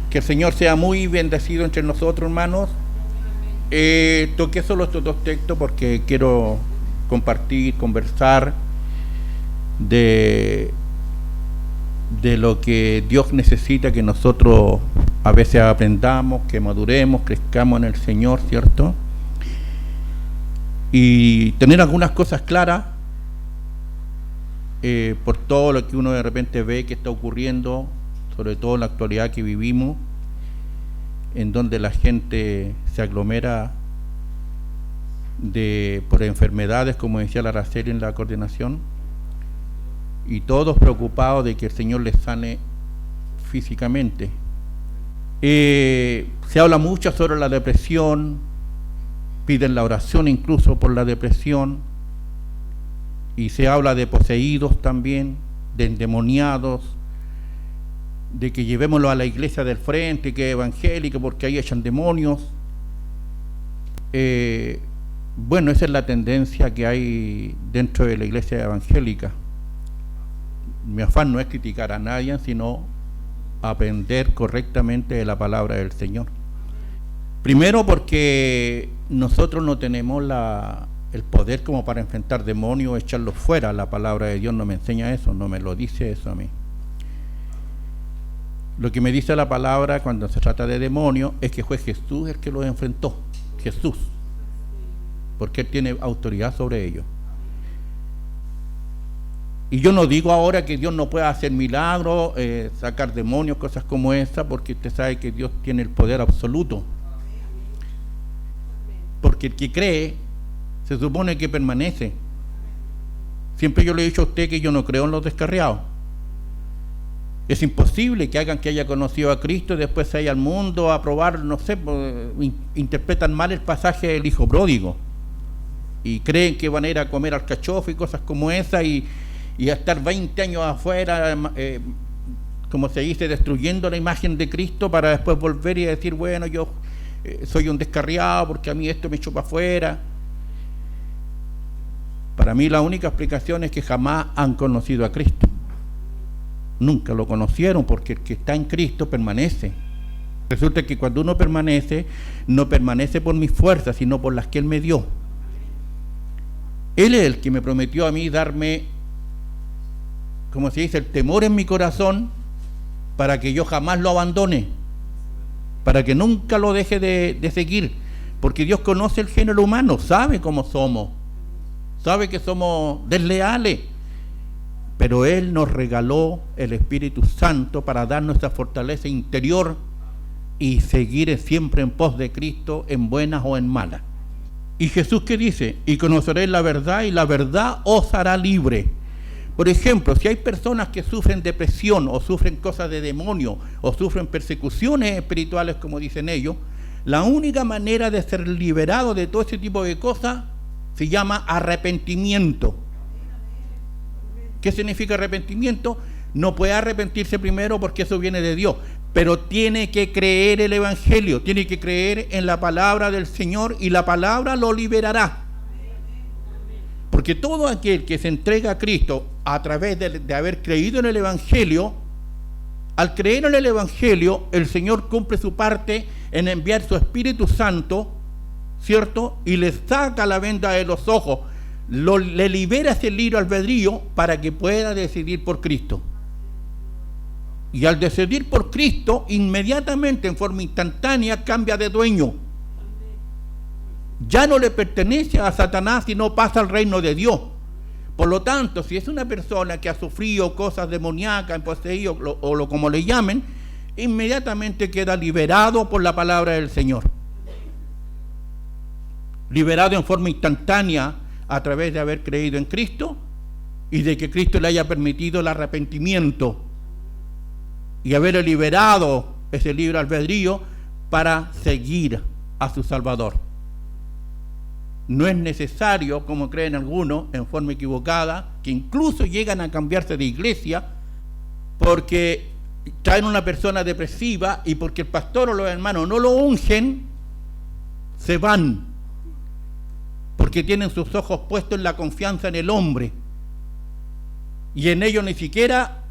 Que el Señor sea muy bendecido entre nosotros, hermanos. Toqué solo estos dos textos porque quiero compartir, conversar de lo que Dios necesita que nosotros a veces aprendamos, que maduremos, crezcamos en el Señor, ¿cierto? Y tener algunas cosas claras por todo lo que uno de repente ve que está ocurriendo, sobre todo en la actualidad que vivimos, en donde la gente se aglomera por enfermedades, como decía la Araceli en la coordinación, y todos preocupados de que el Señor les sane físicamente. Se habla mucho sobre la depresión, piden la oración incluso por la depresión, y se habla de poseídos también, de endemoniados, de que llevémoslo a la iglesia del frente, que es evangélica, porque ahí echan demonios. Bueno, esa es la tendencia que hay dentro de la iglesia evangélica. Mi afán no es criticar a nadie, sino aprender correctamente de la palabra del Señor. Primero porque nosotros no tenemos el poder como para enfrentar demonios o echarlos fuera. La palabra de Dios no me enseña eso, no me lo dice eso a mí. Lo que me dice la palabra cuando se trata de demonios es que fue Jesús el que los enfrentó, Jesús, porque Él tiene autoridad sobre ellos. Y yo no digo ahora que Dios no pueda hacer milagros, sacar demonios, cosas como esa, porque usted sabe que Dios tiene el poder absoluto. Porque el que cree, se supone que permanece. Siempre yo le he dicho a usted que yo no creo en los descarriados. Es imposible que hagan que haya conocido a Cristo y después se vaya al mundo a probar, no sé, interpretan mal el pasaje del hijo pródigo y creen que van a ir a comer alcachofa y cosas como esa y a estar 20 años afuera, como se dice, destruyendo la imagen de Cristo para después volver y decir, bueno, yo soy un descarriado porque a mí esto me echó para afuera. Para mí la única explicación es que jamás han conocido a Cristo. Nunca lo conocieron, porque el que está en Cristo permanece. Resulta que cuando uno permanece, no permanece por mis fuerzas, sino por las que Él me dio. Él es el que me prometió a mí darme, como se dice, el temor en mi corazón, para que yo jamás lo abandone, para que nunca lo deje de seguir, porque Dios conoce el género humano, sabe cómo somos, sabe que somos desleales, pero Él nos regaló el Espíritu Santo para darnos esa fortaleza interior y seguir siempre en pos de Cristo, en buenas o en malas. Y Jesús, ¿qué dice? Y conoceréis la verdad, y la verdad os hará libre. Por ejemplo, si hay personas que sufren depresión, o sufren cosas de demonio, o sufren persecuciones espirituales, como dicen ellos, la única manera de ser liberado de todo ese tipo de cosas se llama arrepentimiento. ¿Qué significa arrepentimiento? No puede arrepentirse primero porque eso viene de Dios, pero tiene que creer el Evangelio, tiene que creer en la palabra del Señor y la palabra lo liberará. Porque todo aquel que se entrega a Cristo a través de haber creído en el Evangelio, al creer en el Evangelio, el Señor cumple su parte en enviar su Espíritu Santo, ¿cierto? Y le saca la venda de los ojos, le libera ese libre albedrío para que pueda decidir por Cristo. Y al decidir por Cristo, inmediatamente, en forma instantánea, cambia de dueño. Ya no le pertenece a Satanás, sino pasa al reino de Dios. Por lo tanto, si es una persona que ha sufrido cosas demoníacas, poseído o como le llamen, inmediatamente queda liberado por la palabra del Señor. Liberado en forma instantánea a través de haber creído en Cristo y de que Cristo le haya permitido el arrepentimiento y haberle liberado ese libre albedrío para seguir a su Salvador. No es necesario, como creen algunos, en forma equivocada, que incluso llegan a cambiarse de iglesia porque traen una persona depresiva y porque el pastor o los hermanos no lo ungen, se van. Porque tienen sus ojos puestos en la confianza en el hombre y en ellos ni siquiera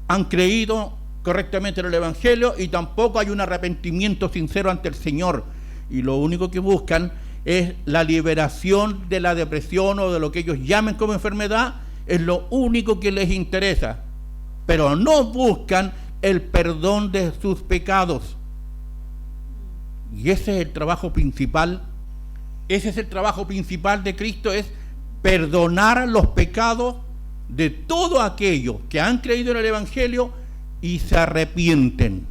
han creído correctamente el Evangelio y tampoco hay un arrepentimiento sincero ante el Señor. Y lo único que buscan es la liberación de la depresión o de lo que ellos llamen como enfermedad, es lo único que les interesa. Pero no buscan el perdón de sus pecados. Y ese es el trabajo principal. Ese es el trabajo principal de Cristo, es perdonar los pecados de todos aquellos que han creído en el Evangelio y se arrepienten.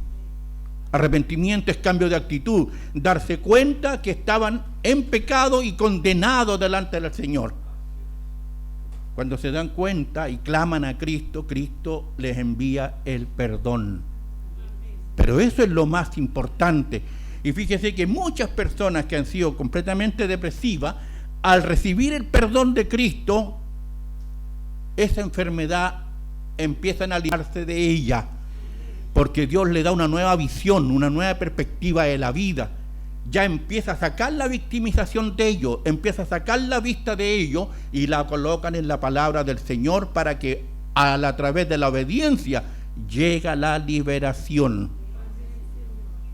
Arrepentimiento es cambio de actitud, darse cuenta que estaban en pecado y condenados delante del Señor. Cuando se dan cuenta y claman a Cristo, Cristo les envía el perdón. Pero eso es lo más importante. Y fíjese que muchas personas que han sido completamente depresivas, al recibir el perdón de Cristo, esa enfermedad empiezan a librarse de ella, porque Dios le da una nueva visión, una nueva perspectiva de la vida. Ya empieza a sacar la victimización de ellos, empieza a sacar la vista de ellos y la colocan en la palabra del Señor para que a través de la obediencia llega la liberación.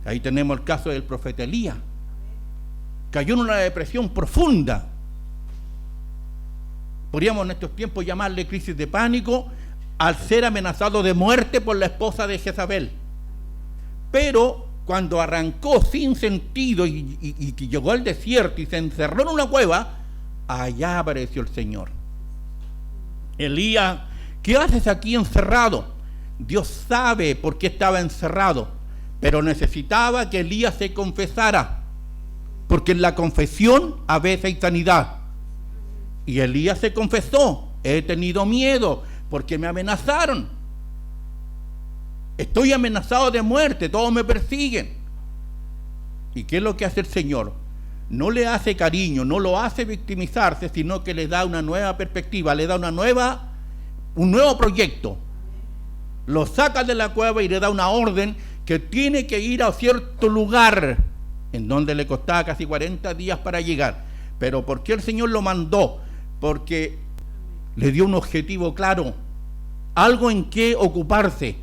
Ahí tenemos el caso del profeta Elías. Cayó en una depresión profunda. Podríamos en estos tiempos llamarle crisis de pánico, al ser amenazado de muerte por la esposa de Jezabel. Pero cuando arrancó sin sentido y llegó al desierto y se encerró en una cueva, allá apareció el Señor. Elías, ¿qué haces aquí encerrado? Dios sabe por qué estaba encerrado, pero necesitaba que Elías se confesara, porque en la confesión a veces hay sanidad. Y Elías se confesó: he tenido miedo porque me amenazaron, estoy amenazado de muerte, todos me persiguen. ¿Y qué es lo que hace el Señor? No le hace cariño, no lo hace victimizarse, sino que le da una nueva perspectiva, le da un nuevo proyecto. Lo saca de la cueva y le da una orden que tiene que ir a cierto lugar, en donde le costaba casi 40 días para llegar. ¿Pero por qué el Señor lo mandó? Porque le dio un objetivo claro, algo en qué ocuparse.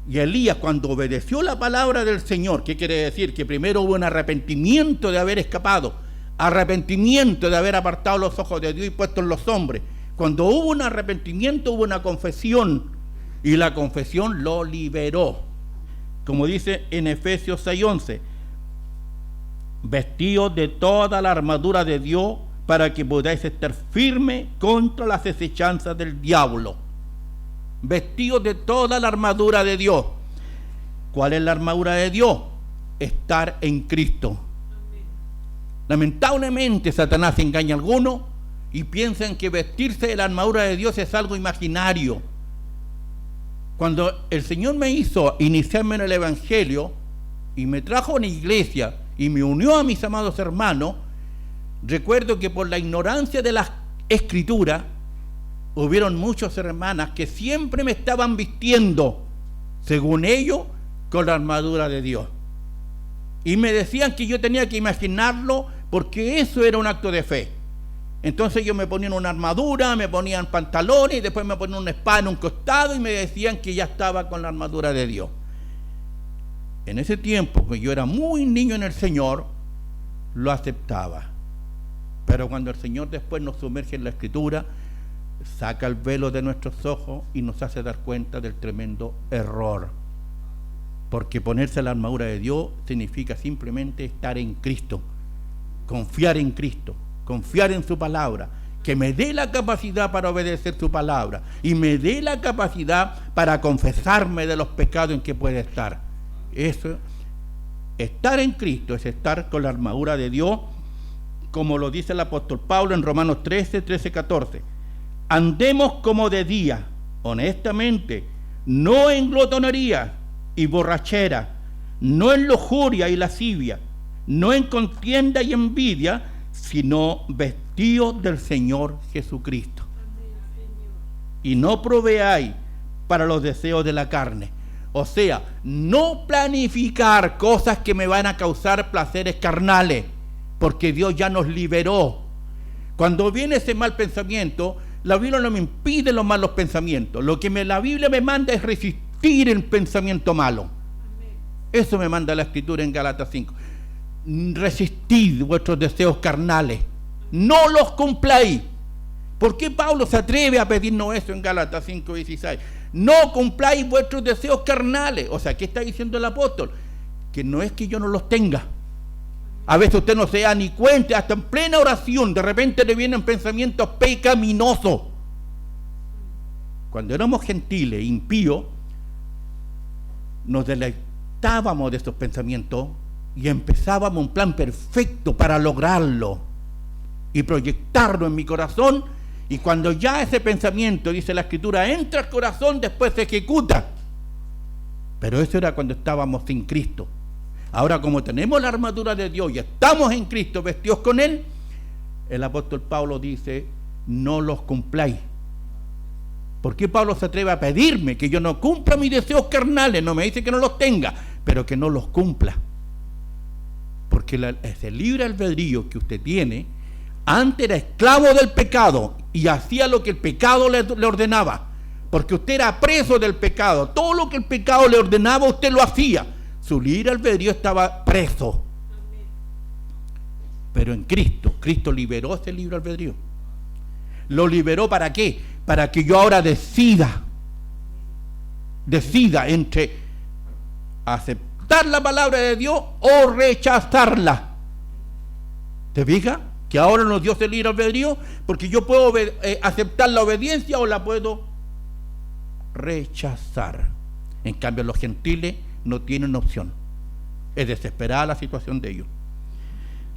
Y Elías, cuando obedeció la palabra del Señor, ¿qué quiere decir? Que primero hubo un arrepentimiento de haber escapado, arrepentimiento de haber apartado los ojos de Dios y puesto en los hombres. Cuando hubo un arrepentimiento, hubo una confesión, y la confesión lo liberó. Como dice en Efesios 6:11, vestidos de toda la armadura de Dios para que podáis estar firmes contra las acechanzas del diablo. Vestidos de toda la armadura de Dios. ¿Cuál es la armadura de Dios? Estar en Cristo. Lamentablemente Satanás engaña a algunos y piensan que vestirse de la armadura de Dios es algo imaginario. Cuando el Señor me hizo iniciarme en el Evangelio y me trajo a la iglesia y me unió a mis amados hermanos, recuerdo que por la ignorancia de las Escrituras hubieron muchas hermanas que siempre me estaban vistiendo, según ellos, con la armadura de Dios. Y me decían que yo tenía que imaginarlo porque eso era un acto de fe. Entonces yo me ponía una armadura, me ponían pantalones y después me ponían una espada en un costado y me decían que ya estaba con la armadura de Dios. En ese tiempo, que yo era muy niño en el Señor, lo aceptaba. Pero cuando el Señor después nos sumerge en la Escritura, saca el velo de nuestros ojos y nos hace dar cuenta del tremendo error. Porque ponerse la armadura de Dios significa simplemente estar en Cristo, confiar en Cristo, confiar en su palabra, que me dé la capacidad para obedecer su palabra y me dé la capacidad para confesarme de los pecados en que puede estar. Eso, estar en Cristo es estar con la armadura de Dios, como lo dice el apóstol Pablo en Romanos 13:14. Andemos como de día, honestamente, no en glotonería y borrachera, no en lujuria y lascivia, no en contienda y envidia, sino vestidos del Señor Jesucristo. Y no proveáis para los deseos de la carne. O sea, no planificar cosas que me van a causar placeres carnales, porque Dios ya nos liberó. Cuando viene ese mal pensamiento, la Biblia no me impide los malos pensamientos. Lo que la Biblia me manda es resistir el pensamiento malo. Eso me manda la Escritura en Gálatas 5. Resistid vuestros deseos carnales, no los cumpláis. ¿Por qué Pablo se atreve a pedirnos eso en Gálatas 5:16? No cumpláis vuestros deseos carnales. O sea, ¿qué está diciendo el apóstol? Que no es que yo no los tenga. A veces usted no se da ni cuenta, hasta en plena oración, de repente le vienen pensamientos pecaminosos. Cuando éramos gentiles, impíos, nos deleitábamos de estos pensamientos y empezábamos un plan perfecto para lograrlo y proyectarlo en mi corazón. Y cuando ya ese pensamiento, dice la Escritura, entra al corazón, después se ejecuta. Pero eso era cuando estábamos sin Cristo. Ahora, como tenemos la armadura de Dios y estamos en Cristo, vestidos con Él, el apóstol Pablo dice, no los cumpláis. ¿Por qué Pablo se atreve a pedirme que yo no cumpla mis deseos carnales? No me dice que no los tenga, pero que no los cumpla. Porque ese libre albedrío que usted tiene, antes era esclavo del pecado y hacía lo que el pecado le ordenaba. Porque usted era preso del pecado. Todo lo que el pecado le ordenaba, usted lo hacía. Su libre albedrío estaba preso. Pero en Cristo, Cristo liberó ese libre albedrío. ¿Lo liberó para qué? Para que yo ahora decida entre aceptar la palabra de Dios o rechazarla. ¿Te fijas? Que ahora nos dio ese libre albedrío, porque yo puedo aceptar la obediencia o la puedo rechazar. En cambio, los gentiles no tienen opción. Es desesperada la situación de ellos.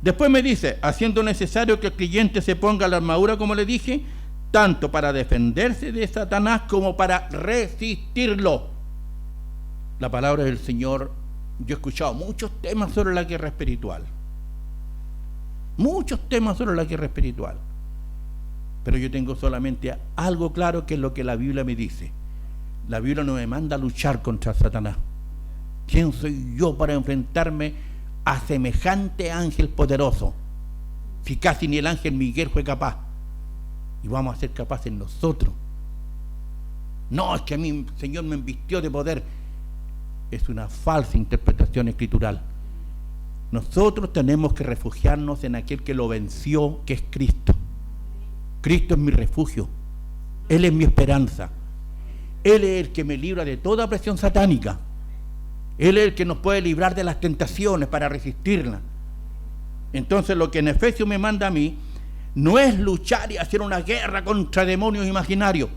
Después me dice, haciendo necesario que el creyente se ponga la armadura, como le dije, tanto para defenderse de Satanás como para resistirlo. La palabra del Señor, yo he escuchado muchos temas sobre la guerra espiritual. Muchos temas sobre la guerra espiritual. Pero yo tengo solamente algo claro, que es lo que la Biblia me dice. La Biblia no me manda a luchar contra Satanás. ¿Quién soy yo para enfrentarme a semejante ángel poderoso? Si casi ni el ángel Miguel fue capaz. Y vamos a ser capaces nosotros. No, es que a mí el Señor me invistió de poder. Es una falsa interpretación escritural. Nosotros tenemos que refugiarnos en aquel que lo venció, que es Cristo. Cristo es mi refugio. Él es mi esperanza. Él es el que me libra de toda presión satánica. Él es el que nos puede librar de las tentaciones para resistirlas. Entonces, lo que en Efesios me manda a mí no es luchar y hacer una guerra contra demonios imaginarios.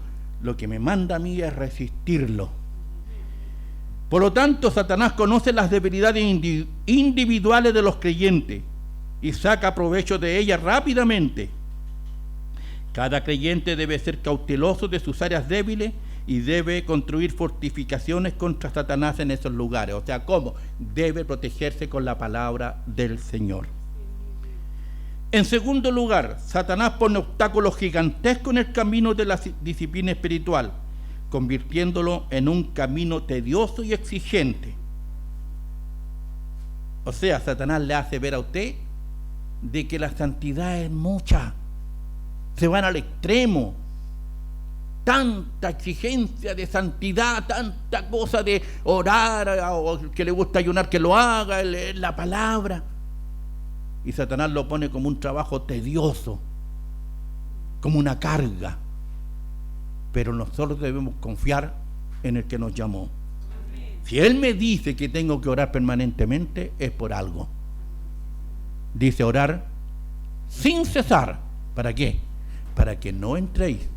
Lo que me manda a mí es resistirlo. Por lo tanto, Satanás conoce las debilidades individuales de los creyentes y saca provecho de ellas rápidamente. Cada creyente debe ser cauteloso de sus áreas débiles y debe construir fortificaciones contra Satanás en esos lugares. O sea, ¿cómo? Debe protegerse con la palabra del Señor. En segundo lugar, Satanás pone obstáculos gigantescos en el camino de la disciplina espiritual, convirtiéndolo en un camino tedioso y exigente. O sea, Satanás le hace ver a usted de que la santidad es mucha. Se van al extremo. Tanta exigencia de santidad, tanta cosa de orar, o que le gusta ayunar, que lo haga, leer la palabra. Y Satanás lo pone como un trabajo tedioso, como una carga. Pero nosotros debemos confiar en el que nos llamó. Si Él me dice que tengo que orar permanentemente, es por algo. Dice orar sin cesar. ¿Para qué? Para que no entréis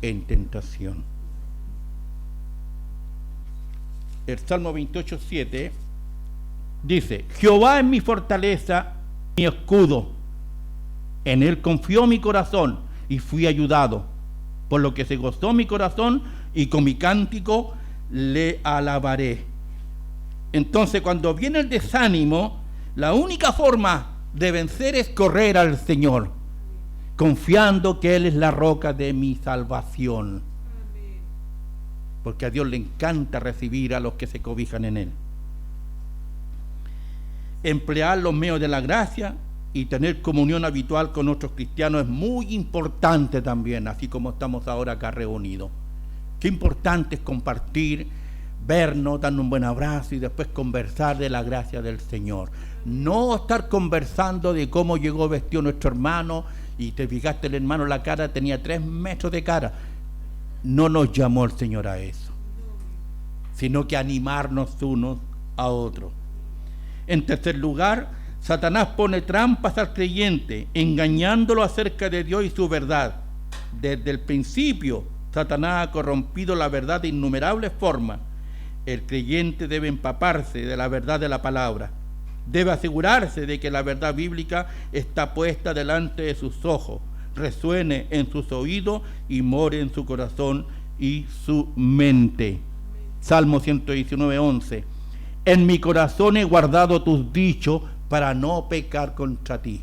en tentación. El Salmo 28:7 dice: Jehová es mi fortaleza, mi escudo. En Él confió mi corazón y fui ayudado. Por lo que se gozó mi corazón y con mi cántico le alabaré. Entonces, cuando viene el desánimo, la única forma de vencer es correr al Señor, confiando que Él es la roca de mi salvación. Porque a Dios le encanta recibir a los que se cobijan en Él. Emplear los medios de la gracia y tener comunión habitual con otros cristianos es muy importante también, así como estamos ahora acá reunidos. Qué importante es compartir, vernos, darnos un buen abrazo y después conversar de la gracia del Señor. No estar conversando de cómo llegó vestido nuestro hermano y te fijaste el hermano la cara, tenía 3 metros de cara. No nos llamó el Señor a eso, sino que animarnos unos a otros. En tercer lugar, Satanás pone trampas al creyente, engañándolo acerca de Dios y su verdad. Desde el principio, Satanás ha corrompido la verdad de innumerables formas. El creyente debe empaparse de la verdad de la palabra. Debe asegurarse de que la verdad bíblica está puesta delante de sus ojos, resuene en sus oídos y more en su corazón y su mente. Salmo 119:11. En mi corazón he guardado tus dichos para no pecar contra ti.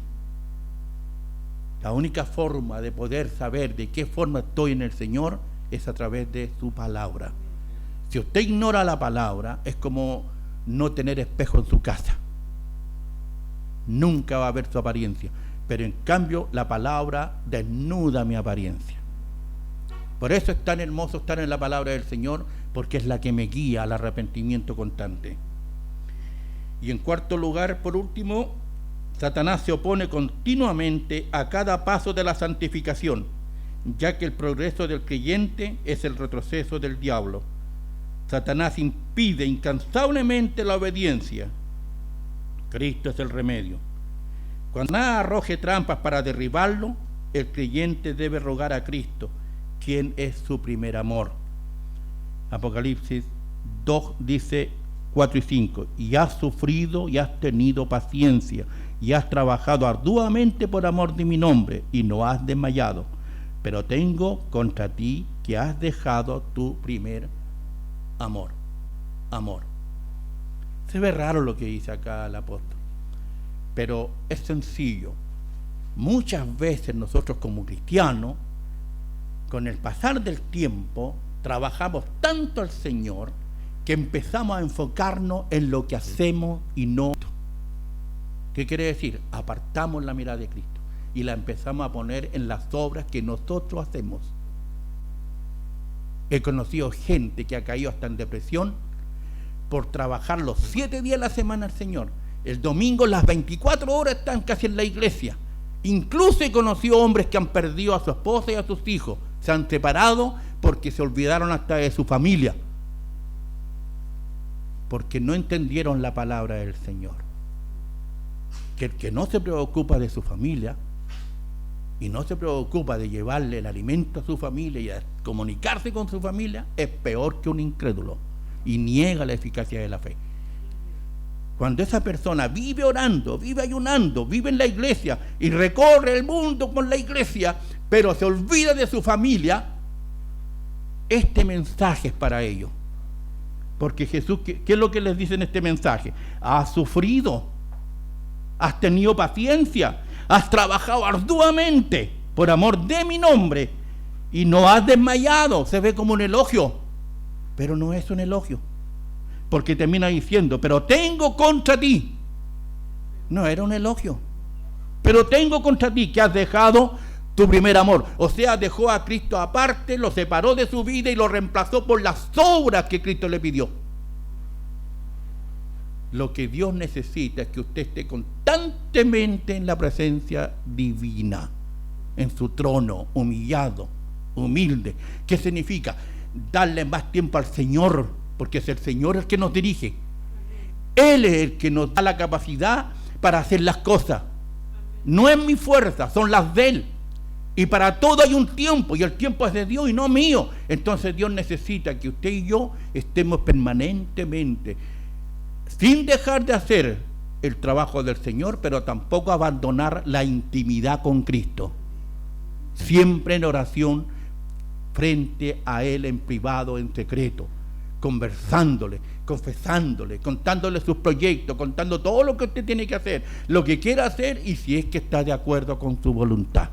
La única forma de poder saber de qué forma estoy en el Señor es a través de su palabra. Si usted ignora la palabra, es como no tener espejo en su casa. Nunca va a ver su apariencia, pero en cambio la palabra desnuda mi apariencia. Por eso es tan hermoso estar en la palabra del Señor, porque es la que me guía al arrepentimiento constante. Y en cuarto lugar, por último, Satanás se opone continuamente a cada paso de la santificación, ya que el progreso del creyente es el retroceso del diablo. Satanás impide incansablemente la obediencia. Cristo es el remedio. Cuando Satanás arroje trampas para derribarlo, el creyente debe rogar a Cristo, quien es su primer amor. Apocalipsis 2 dice 4 y 5, y has sufrido y has tenido paciencia, y has trabajado arduamente por amor de mi nombre, y no has desmayado. Pero tengo contra ti que has dejado tu primer amor. Amor. Se ve raro lo que dice acá el apóstol, pero es sencillo. Muchas veces nosotros como cristianos, con el pasar del tiempo, trabajamos tanto al Señor que empezamos a enfocarnos en lo que hacemos y no. ¿Qué quiere decir? Apartamos la mirada de Cristo y la empezamos a poner en las obras que nosotros hacemos. He conocido gente que ha caído hasta en depresión por trabajar los 7 días de la semana al Señor. El domingo las 24 horas están casi en la iglesia. Incluso he conocido hombres que han perdido a su esposa y a sus hijos. Se han separado porque se olvidaron hasta de su familia, porque no entendieron la palabra del Señor. Que el que no se preocupa de su familia y no se preocupa de llevarle el alimento a su familia y de comunicarse con su familia es peor que un incrédulo y niega la eficacia de la fe. Cuando esa persona vive orando, vive ayunando, vive en la iglesia y recorre el mundo con la iglesia, pero se olvida de su familia, este mensaje es para ellos. Porque Jesús, ¿qué es lo que les dice en este mensaje? Has sufrido, has tenido paciencia, has trabajado arduamente por amor de mi nombre y no has desmayado. Se ve como un elogio, pero no es un elogio, porque termina diciendo, pero tengo contra ti. No era un elogio, pero tengo contra ti que has dejado tu primer amor. O sea, dejó a Cristo aparte, lo separó de su vida y lo reemplazó por las obras que Cristo le pidió. Lo que Dios necesita es que usted esté constantemente en la presencia divina, en su trono, humillado, humilde. ¿Qué significa? Darle más tiempo al Señor, porque es el Señor el que nos dirige. Él es el que nos da la capacidad para hacer las cosas. No es mi fuerza, son las de Él. Y para todo hay un tiempo, y el tiempo es de Dios y no mío. Entonces Dios necesita que usted y yo estemos permanentemente, sin dejar de hacer el trabajo del Señor, pero tampoco abandonar la intimidad con Cristo. Siempre en oración, frente a Él en privado, en secreto, conversándole, confesándole, contándole sus proyectos, contando todo lo que usted tiene que hacer, lo que quiera hacer y si es que está de acuerdo con su voluntad.